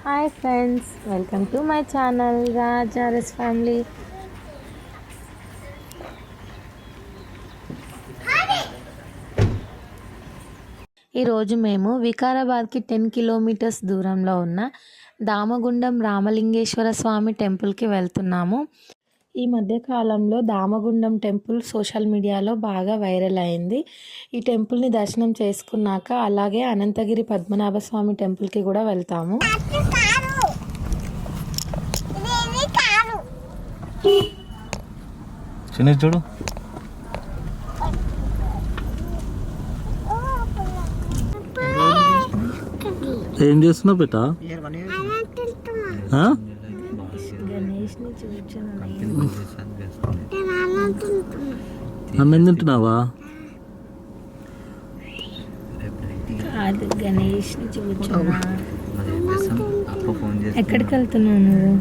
Hi friends, welcome to my channel రాజారెస్ family. ఈరోజు మేము వికారాబాద్కి 10 కిలోమీటర్స్ దూరంలో ఉన్న దామగుండం రామలింగేశ్వర స్వామి టెంపుల్కి వెళ్తున్నాము. ఈ మధ్యకాలంలో దామగుండం టెంపుల్ సోషల్ మీడియాలో బాగా వైరల్ అయింది. ఈ టెంపుల్ని దర్శనం చేసుకున్నాక అలాగే అనంతగిరి పద్మనాభ స్వామి టెంపుల్కి కూడా వెళ్తాము. చిన్న చూడు, ఏం చేస్తున్నావు బేటా? అన్నం తింటున్నావా? గణేష్ ని చూపించున్నా. ఎక్కడికి వెళ్తున్నావు నువ్వు?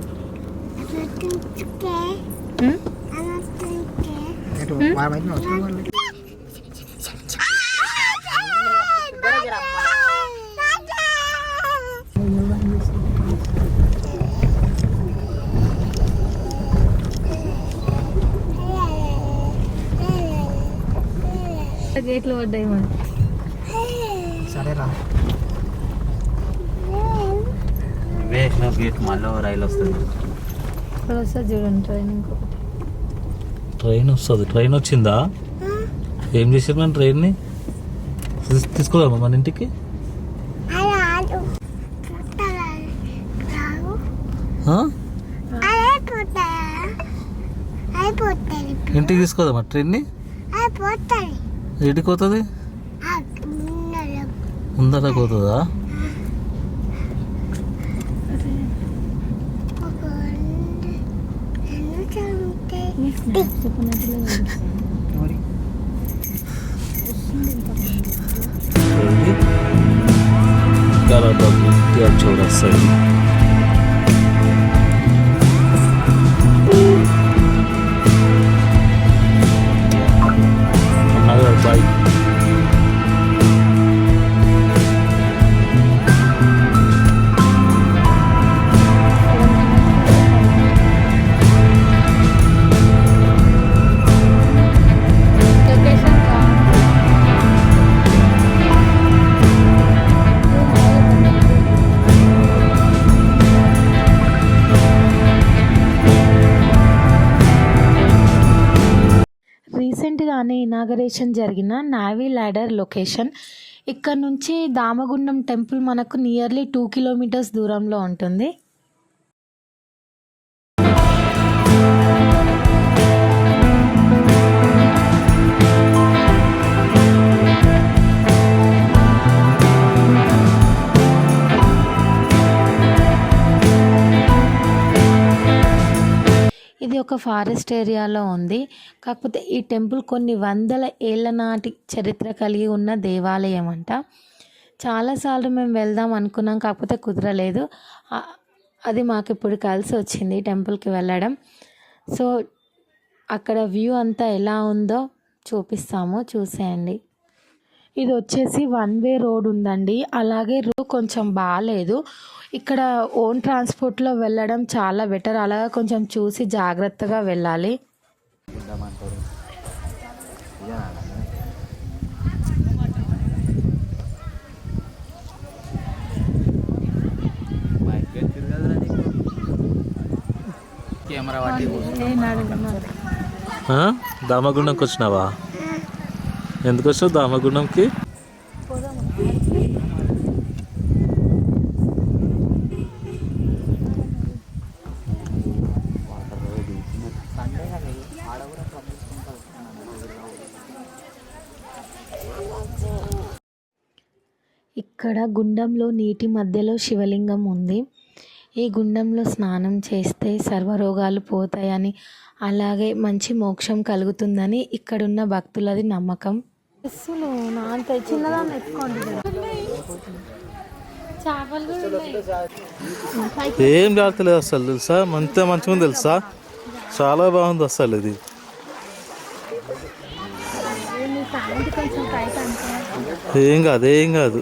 గేట్లు పడ్డాయి. మరి సరేరా, గేట్ మళ్ళీ రైలు వస్తుంది. ఇప్పుడు వస్తుంది చూడండి ట్రైన్. ఇంకొకటి ట్రైన్ వస్తుంది. ట్రైన్ వచ్చిందా? ఏం చేసారు మన ట్రైన్ని? తీసుకోదామా మన ఇంటికి? ఇంటికి తీసుకోదామా ట్రైన్ని? ఎడికి పోతుంది? ముందర పోతుందా? చూడొస్తాయి. బాయ్. రీసెంట్గానే ఇనాగరేషన్ జరిగిన నావీ ల్యాడర్ లొకేషన్. ఇక్కడ నుంచి దామగుండం టెంపుల్ మనకు నియర్లీ 2 కిలోమీటర్స్ దూరంలో ఉంటుంది. ఇది ఒక ఫారెస్ట్ ఏరియాలో ఉంది. కాకపోతే ఈ టెంపుల్ కొన్ని వందల ఏళ్ళ నాటి చరిత్ర కలిగి ఉన్న దేవాలయం అంట. చాలాసార్లు మేము వెళ్దాం అనుకున్నాం, కాకపోతే కుదరలేదు. అది మాకు ఇప్పుడు కలిసి వచ్చింది టెంపుల్కి వెళ్ళడం. సో అక్కడ వ్యూ అంతా ఎలా ఉందో చూపిస్తాము, చూసేయండి. ఇది వచ్చేసి 1 వే రోడ్ ఉందండి. అలాగే రోడ్ కొంచెం బాగాలేదు. ఇక్కడ ఓన్ ట్రాన్స్పోర్ట్లో వెళ్ళడం చాలా బెటర్. అలాగే కొంచెం చూసి జాగ్రత్తగా వెళ్ళాలి. దామగుండంకి వచ్చినావా? ఎందుకు వచ్చావు దామగుండంకి? ఇక్కడ గుండంలో నీటి మధ్యలో శివలింగం ఉంది. ఈ గుండంలో స్నానం చేస్తే సర్వరోగాలు పోతాయని, అలాగే మంచి మోక్షం కలుగుతుందని ఇక్కడున్న భక్తులది నమ్మకం. ఏం జాగ్రత్తలేదు అసలు, తెలుసా? మంచిగా ఉంది తెలుసా? చాలా బాగుంది అసలు. ఇది ఏం కాదు.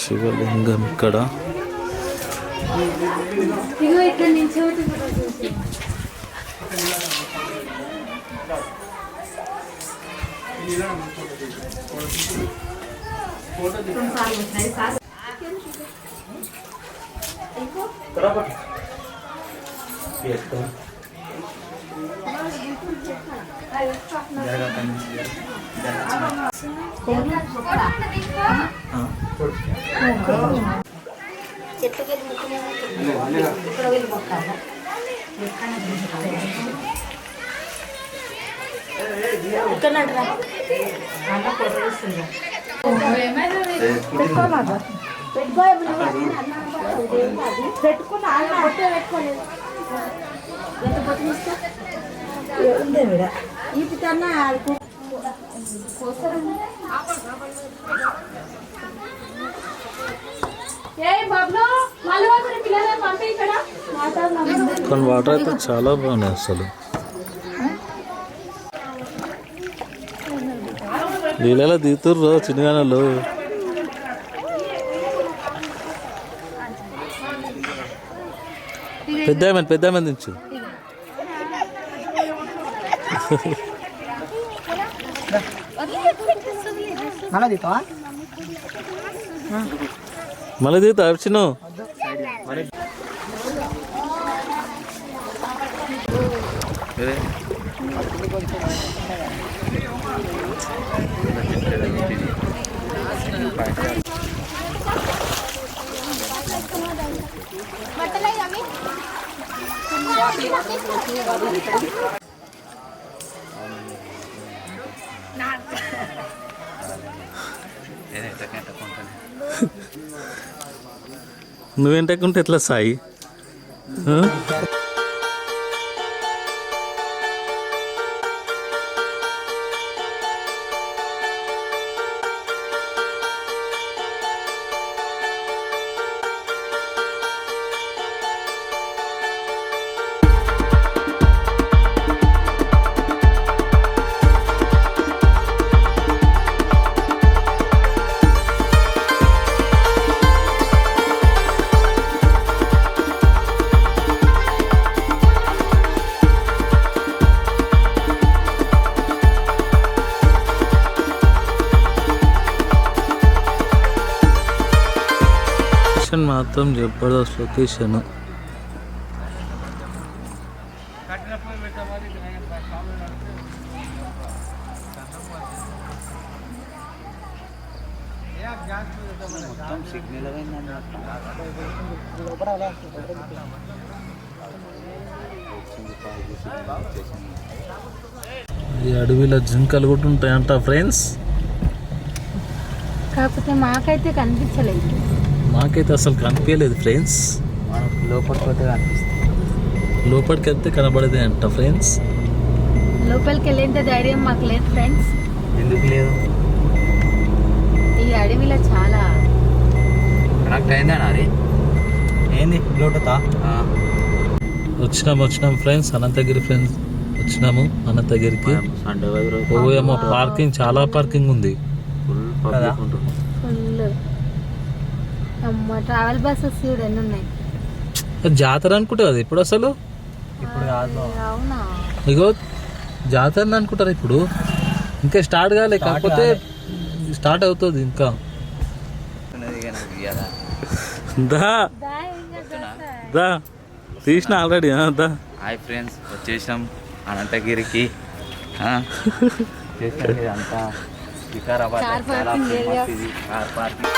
శివలింగం ఇక్కడ. కానీ వాటర్ అయితే చాలా బాగున్నాయి అసలు. నీళ్ళలో దిగుతుర్రు చిన్నగానలు. పెద్ద దించు. మళ్ళీ దిగుతా చిన్న. నువ్వేంటకుంటే ఎట్లా సాయి? మాత్రం జబర్దస్త్ లొకేషన్. ఈ అడవిలో జింకలు కూడా ఉంటాయంట ఫ్రెండ్స్. కాకపోతే మాకైతే కనిపించలేదు. మాకైతే అసలు కనిపించలేదు ఫ్రెండ్స్. లోపలికి వెళ్తే కనబడేది అంట ఫ్రెండ్స్. లోపలికి వెళ్ళేంత ధైర్యం మాకు లేదు ఫ్రెండ్స్. ఎందుకు లేదు? ఈ అడవిలో చాలా కనెక్ట్ అయిందా నాది? ఏంది బ్లూటూతా? వచ్చినాం ఫ్రెండ్స్, అనంతగిరి ఫ్రెండ్స్ వచ్చినాము. అనంతగిరికి పోయేమో. పార్కింగ్ చాలా పార్కింగ్ ఉంది. ఫుల్ అమ్మ ట్రావెల్ బస్సెస్ చూడు ఎన్ని ఉన్నాయి. జాతర అనుకుంటా కదా ఇప్పుడు. అసలు ఇప్పుడు కాదు. అవునా? ఇగో జాతర అనుకుంటారు ఇప్పుడు. ఇంకా స్టార్ట్ కాలే, కాకపోతే స్టార్ట్ అవుతుంది ఇంకా. దా తీసిన ఆల్రెడీ. దా. హాయ్ ఫ్రెండ్స్, వచ్చేసాం అనంతగిరికి. అంతా వికారాబాద్ చాలా ఫేమస్ ఇది కార్ పార్కింగ్.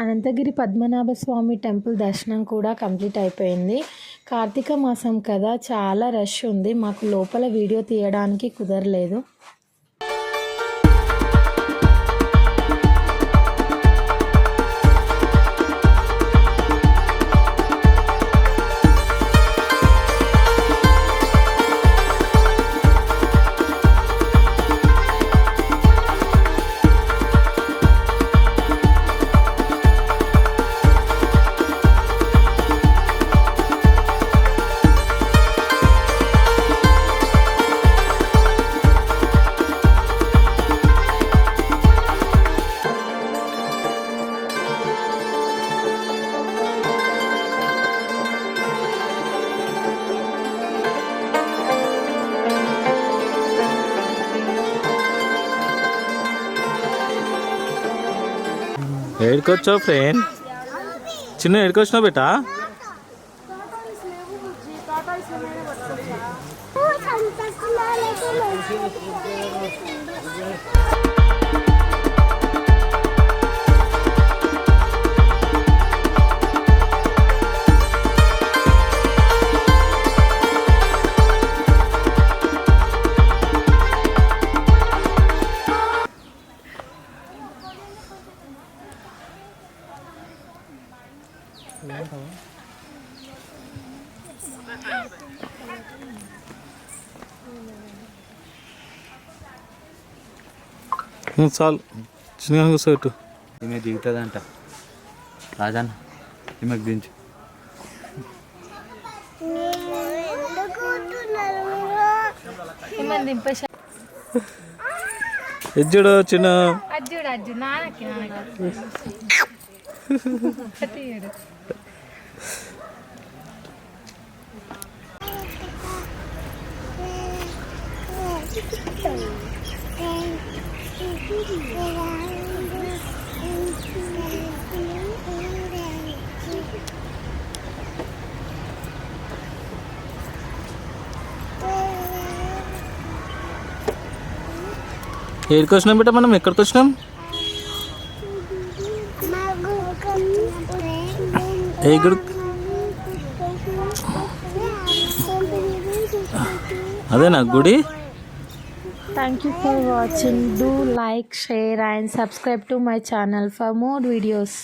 అనంతగిరి పద్మనాభ స్వామి టెంపుల్ దర్శనం కూడా కంప్లీట్ అయిపోయింది. కార్తీక మాసం కదా, చాలా రష్ ఉంది. మాకు లోపల వీడియో తీయడానికి కుదరలేదు. ఏడుకొచ్చావు ఫ్రెండ్? చిన్న ఏడుకొచ్చినావు బేటా? చాలు చిన్నగా కూర్చోట్టు. ఈమె దిగుతుందంట రాజన్న, ఈమెకు దించు. ఎజ్జుడు చిన్న ఏడికి వచ్చినాం బిడ్డ? మనం ఎక్కడికి వచ్చినాం? ఏ గుడి? అదేనా గుడి? Thank you for watching. Do like, share and subscribe to my channel for more videos.